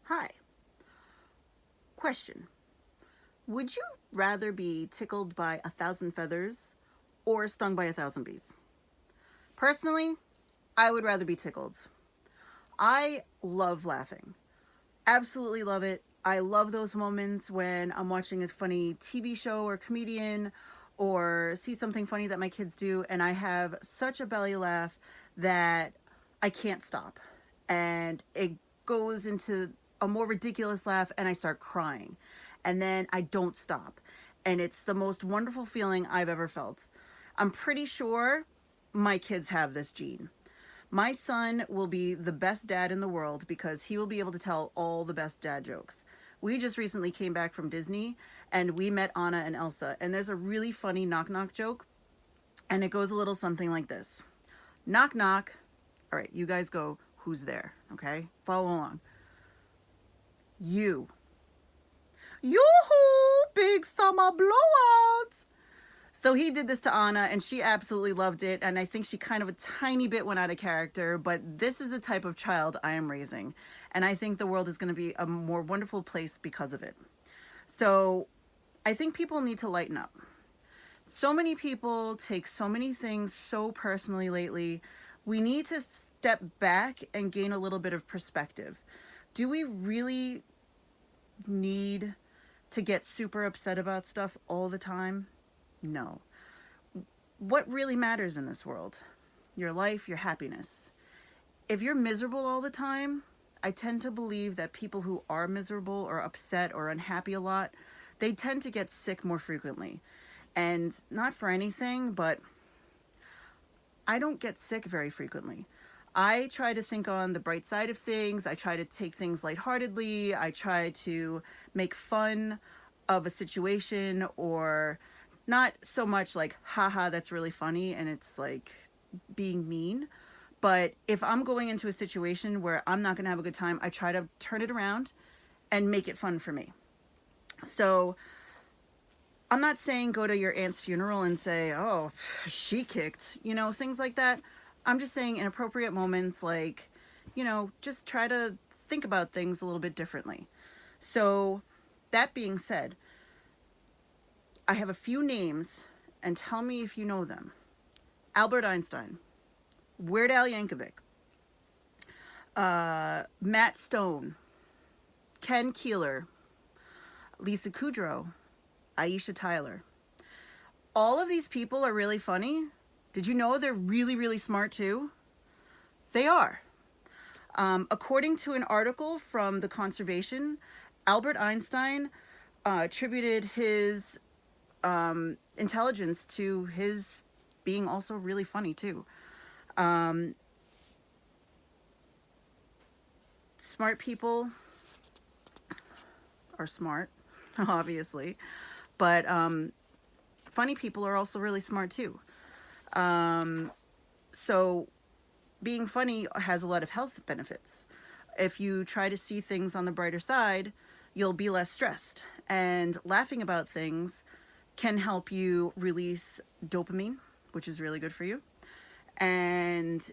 Hi. Question. Would you rather be tickled by 1,000 feathers or stung by 1,000 bees? Personally, I would rather be tickled. I love laughing. Absolutely love it. I love those moments when I'm watching a funny TV show or comedian or see something funny that my kids do, and I have such a belly laugh that I can't stop. And it goes into a more ridiculous laugh, and I start crying. And then I don't stop. And it's the most wonderful feeling I've ever felt. I'm pretty sure my kids have this gene. My son will be the best dad in the world because he will be able to tell all the best dad jokes. We just recently came back from Disney and we met Anna and Elsa, and there's a really funny knock knock joke, and it goes a little something like this. Knock knock. All right, you guys go, who's there? Okay? Follow along. You. Yoo-hoo! Big summer blowout! So he did this to Anna, and she absolutely loved it. And I think she kind of a tiny bit went out of character, but this is the type of child I am raising. And I think the world is going to be a more wonderful place because of it. So I think people need to lighten up. So many people take so many things so personally lately. We need to step back and gain a little bit of perspective. Do we really need to get super upset about stuff all the time? No. What really matters in this world? Your life, your happiness. If you're miserable all the time, I tend to believe that people who are miserable or upset or unhappy a lot, they tend to get sick more frequently. And not for anything, but I don't get sick very frequently. I try to think on the bright side of things. I try to take things lightheartedly. I try to make fun of a situation, or not so much like, haha, that's really funny and it's like being mean. But if I'm going into a situation where I'm not going to have a good time, I try to turn it around and make it fun for me. So I'm not saying go to your aunt's funeral and say, oh, she kicked, things like that. I'm just saying in appropriate moments, like, just try to think about things a little bit differently. So, that being said, I have a few names, and tell me if you know them. Albert Einstein, Weird Al Yankovic, Matt Stone, Ken Keeler, Lisa Kudrow, Aisha Tyler. All of these people are really funny. Did you know they're really, really smart too? They are. According to an article from The Conservation, Albert Einstein attributed his intelligence to his being also really funny too. Smart people are smart, obviously, but funny people are also really smart too. So being funny has a lot of health benefits. If you try to see things on the brighter side, you'll be less stressed. And laughing about things can help you release dopamine, which is really good for you. And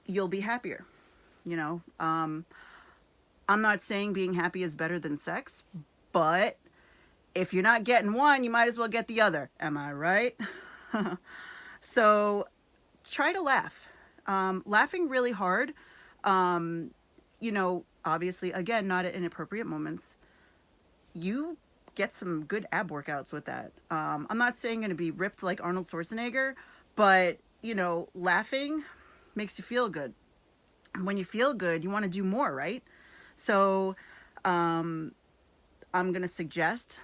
you'll be happier. I'm not saying being happy is better than sex, but if you're not getting one, you might as well get the other. Am I right? So try to laugh. Laughing really hard, obviously, again, not at inappropriate moments. You get some good ab workouts with that. I'm not saying going to be ripped like Arnold Schwarzenegger, but, laughing makes you feel good. When you feel good, you want to do more, right? So I'm going to suggest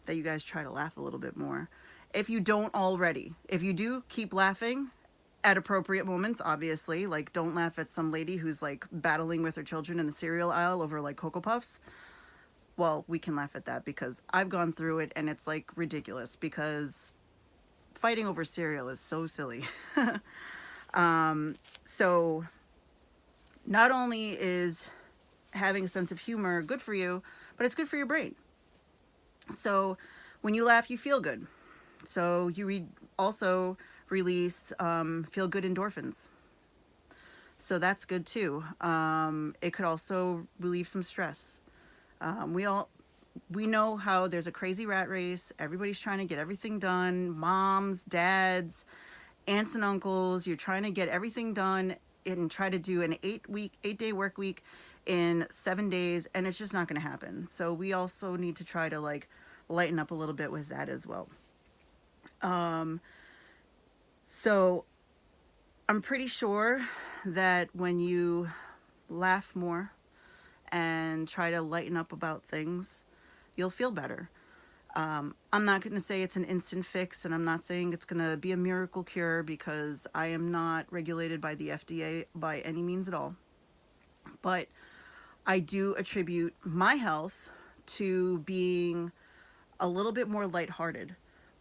that you guys try to laugh a little bit more. If you don't already, if you do, keep laughing at appropriate moments, obviously. Like, don't laugh at some lady who's like battling with her children in the cereal aisle over like Cocoa Puffs. Well, we can laugh at that because I've gone through it and it's like ridiculous because fighting over cereal is so silly. So not only is having a sense of humor good for you, but it's good for your brain. So when you laugh, you feel good. So you also release feel good endorphins. So that's good too. It could also relieve some stress. We know how there's a crazy rat race. Everybody's trying to get everything done. Moms, dads, aunts and uncles. You're trying to get everything done and try to do an 8-day work week in 7 days, and it's just not going to happen. So we also need to try to like lighten up a little bit with that as well. So I'm pretty sure that when you laugh more and try to lighten up about things, you'll feel better. I'm not going to say it's an instant fix, and I'm not saying it's going to be a miracle cure because I am not regulated by the FDA by any means at all. But I do attribute my health to being a little bit more lighthearted.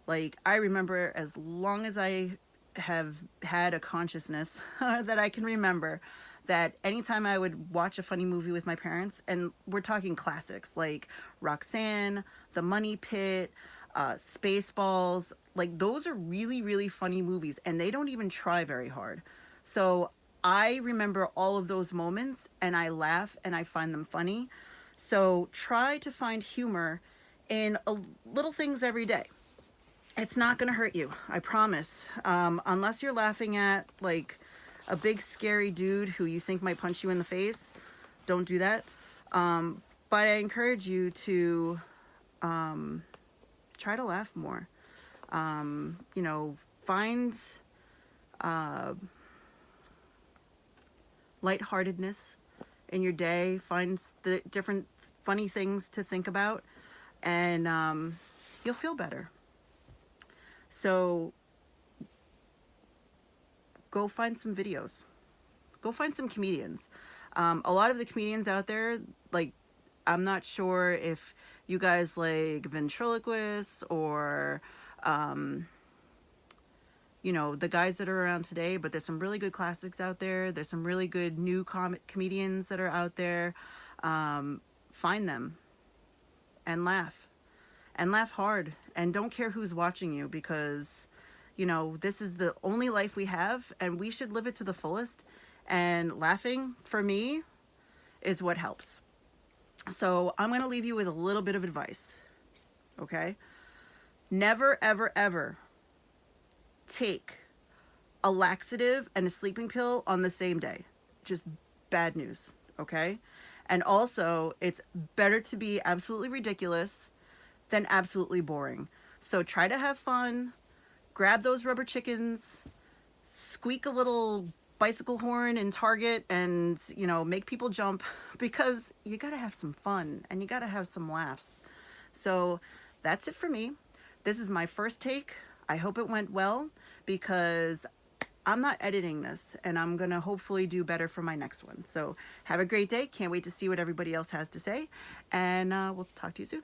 Like, I remember as long as I have had a consciousness that I can remember, that anytime I would watch a funny movie with my parents, and we're talking classics like Roxanne, The Money Pit, Spaceballs, like those are really, really funny movies, and they don't even try very hard. So I remember all of those moments, and I laugh and I find them funny. So try to find humor in little things every day. It's not going to hurt you, I promise. Unless you're laughing at like a big scary dude who you think might punch you in the face, don't do that. But I encourage you to try to laugh more. Find lightheartedness in your day. Find the different funny things to think about, and you'll feel better. So go find some videos. Go find some comedians. A lot of the comedians out there, like, I'm not sure if you guys like ventriloquists or, the guys that are around today, but there's some really good classics out there. There's some really good new comedians that are out there. Find them and laugh. And laugh hard. And don't care who's watching you because, this is the only life we have and we should live it to the fullest. And laughing, for me, is what helps. So I'm going to leave you with a little bit of advice. Okay? Never, ever, ever take a laxative and a sleeping pill on the same day. Just bad news. Okay? And also, it's better to be absolutely ridiculous than absolutely boring. So try to have fun. Grab those rubber chickens. Squeak a little bicycle horn in Target and, make people jump because you got to have some fun and you got to have some laughs. So that's it for me. This is my first take. I hope it went well because I'm not editing this and I'm going to hopefully do better for my next one. So have a great day. Can't wait to see what everybody else has to say. And we'll talk to you soon.